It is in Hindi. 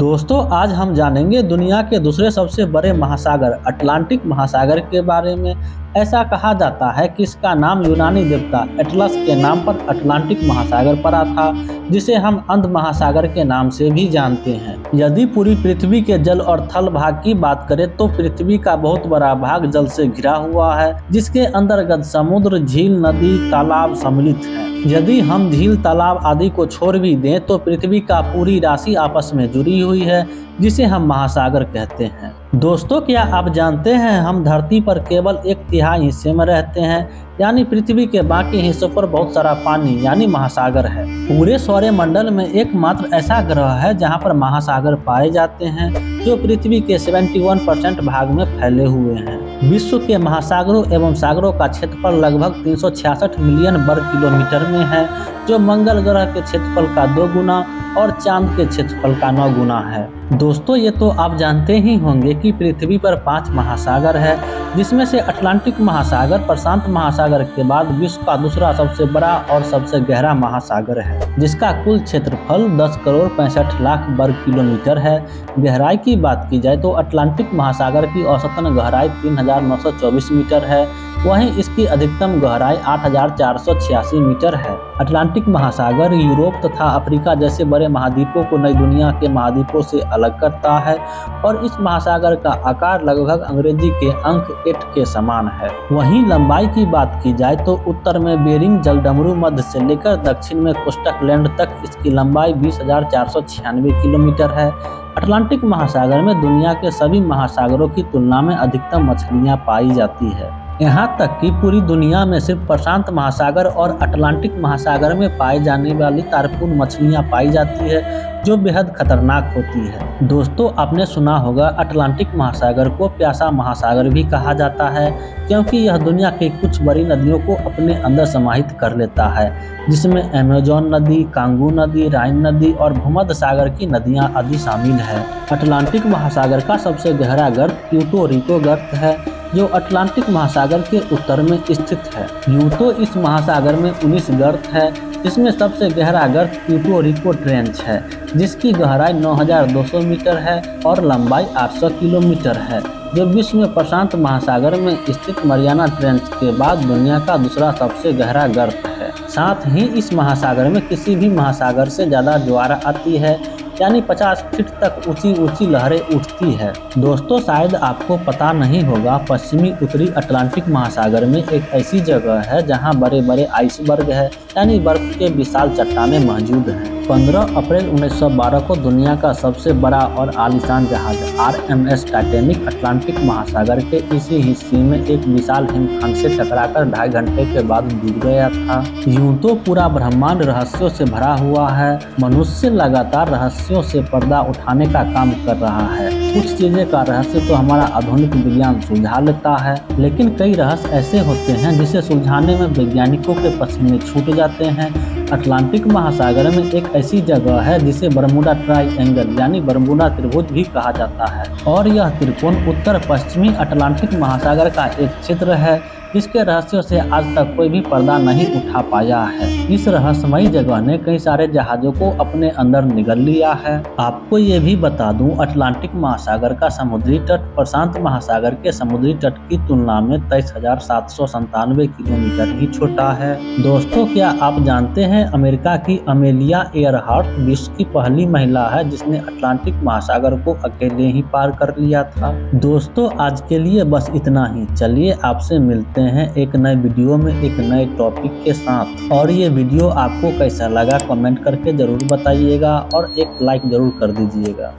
दोस्तों आज हम जानेंगे दुनिया के दूसरे सबसे बड़े महासागर अटलांटिक महासागर के बारे में। ऐसा कहा जाता है कि इसका नाम यूनानी देवता एटलस के नाम पर अटलांटिक महासागर पड़ा था, जिसे हम अंध महासागर के नाम से भी जानते हैं। यदि पूरी पृथ्वी के जल और थल भाग की बात करें तो पृथ्वी का बहुत बड़ा भाग जल से घिरा हुआ है, जिसके अंतर्गत समुद्र, झील, नदी, तालाब सम्मिलित है। यदि हम झील, तालाब आदि को छोड़ भी दें तो पृथ्वी का पूरी राशि आपस में जुड़ी हुई है, जिसे हम महासागर कहते हैं। दोस्तों क्या आप जानते हैं हम धरती पर केवल 1/3 हिस्से में रहते हैं, यानी पृथ्वी के बाकी हिस्सों पर बहुत सारा पानी यानी महासागर है। पूरे सौरमंडल में एकमात्र ऐसा ग्रह है जहां पर महासागर पाए जाते हैं, जो पृथ्वी के 71% भाग में फैले हुए हैं। विश्व के महासागरों एवं सागरों का क्षेत्रफल लगभग 366 मिलियन वर्ग किलोमीटर में है, जो मंगल ग्रह के क्षेत्रफल का 2 गुना और चांद के क्षेत्रफल का 9 गुना है। दोस्तों ये तो आप जानते ही होंगे कि पृथ्वी पर 5 महासागर है, जिसमें से अटलांटिक महासागर प्रशांत महासागर के बाद विश्व का दूसरा सबसे बड़ा और सबसे गहरा महासागर है, जिसका कुल क्षेत्रफल 10,65,00,000 वर्ग किलोमीटर है। गहराई की बात की जाए तो अटलांटिक महासागर की औसतन गहराई 3,924 मीटर है, वहीं इसकी अधिकतम गहराई 8,486 मीटर है। अटलांटिक महासागर यूरोप तथा अफ्रीका जैसे बड़े महाद्वीपों को नई दुनिया के महाद्वीपों से अलग करता है, और इस महासागर का आकार लगभग अंग्रेजी के अंक 8 के समान है। वहीं लंबाई की बात की जाए तो उत्तर में बेरिंग जलडमरू मध्य से लेकर दक्षिण में कोस्टक लैंड तक इसकी लंबाई 20,496 किलोमीटर है। अटलांटिक महासागर में दुनिया के सभी महासागरों की तुलना में अधिकतम मछलियां पाई जाती है। यहाँ तक कि पूरी दुनिया में सिर्फ प्रशांत महासागर और अटलांटिक महासागर में पाई जाने वाली तारपूर्ण मछलियाँ पाई जाती है, जो बेहद खतरनाक होती है। दोस्तों आपने सुना होगा अटलांटिक महासागर को प्यासा महासागर भी कहा जाता है, क्योंकि यह दुनिया की कुछ बड़ी नदियों को अपने अंदर समाहित कर लेता है, जिसमें अमेजन नदी, कांगो नदी, राइन नदी और भूमध्य सागर की नदियाँ आदि शामिल है। अटलांटिक महासागर का सबसे गहरा गर्त प्यूर्टो रिको गर्त है, जो अटलांटिक महासागर के उत्तर में स्थित है। यूं तो इस महासागर में 19 गर्त है, जिसमें सबसे गहरा गर्त प्यूर्टो रिको ट्रेंच है, जिसकी गहराई 9,200 मीटर है और लंबाई 800 किलोमीटर है, जो विश्व में प्रशांत महासागर में स्थित मरियाना ट्रेंच के बाद दुनिया का दूसरा सबसे गहरा गर्त है। साथ ही इस महासागर में किसी भी महासागर से ज़्यादा ज्वार आती है, यानी 50 फीट तक ऊंची लहरें उठती है। दोस्तों शायद आपको पता नहीं होगा, पश्चिमी उत्तरी अटलांटिक महासागर में एक ऐसी जगह है जहां बड़े बड़े आइसबर्ग है, यानी बर्फ के विशाल चट्टानें मौजूद हैं। 15 अप्रैल 1912 को दुनिया का सबसे बड़ा और आलीशान जहाज RMS टाइटैनिक अटलांटिक महासागर के इसी हिस्से में एक विशाल हिमखंड से टकराकर 2.5 घंटे के बाद डूब गया था। यूं तो पूरा ब्रह्मांड रहस्यों से भरा हुआ है। मनुष्य लगातार रहस्यों से पर्दा उठाने का काम कर रहा है। कुछ चीजें का रहस्य तो हमारा आधुनिक विज्ञान सुलझा लेता है, लेकिन कई रहस्य ऐसे होते हैं जिसे सुलझाने में वैज्ञानिकों के पसीने छूट जाते हैं। अटलांटिक महासागर में एक ऐसी जगह है जिसे बरमूडा ट्राइएंगल यानी बरमूडा त्रिभुज भी कहा जाता है, और यह त्रिकोण उत्तर पश्चिमी अटलांटिक महासागर का एक क्षेत्र है, जिसके रहस्यों से आज तक कोई भी पर्दा नहीं उठा पाया है। इस रहस्यमयी जगह ने कई सारे जहाजों को अपने अंदर निगल लिया है। आपको ये भी बता दूं, अटलांटिक महासागर का समुद्री तट प्रशांत महासागर के समुद्री तट की तुलना में 23,797 किलोमीटर ही छोटा है। दोस्तों क्या आप जानते हैं अमेरिका की अमेलिया एयरहार्ट विश्व की पहली महिला है जिसने अटलांटिक महासागर को अकेले ही पार कर लिया था। दोस्तों आज के लिए बस इतना ही। चलिए आपसे मिलते हैं एक नए वीडियो में एक नए टॉपिक के साथ, और ये वीडियो आपको कैसा लगा कमेंट करके जरूर बताइएगा और एक लाइक जरूर कर दीजिएगा।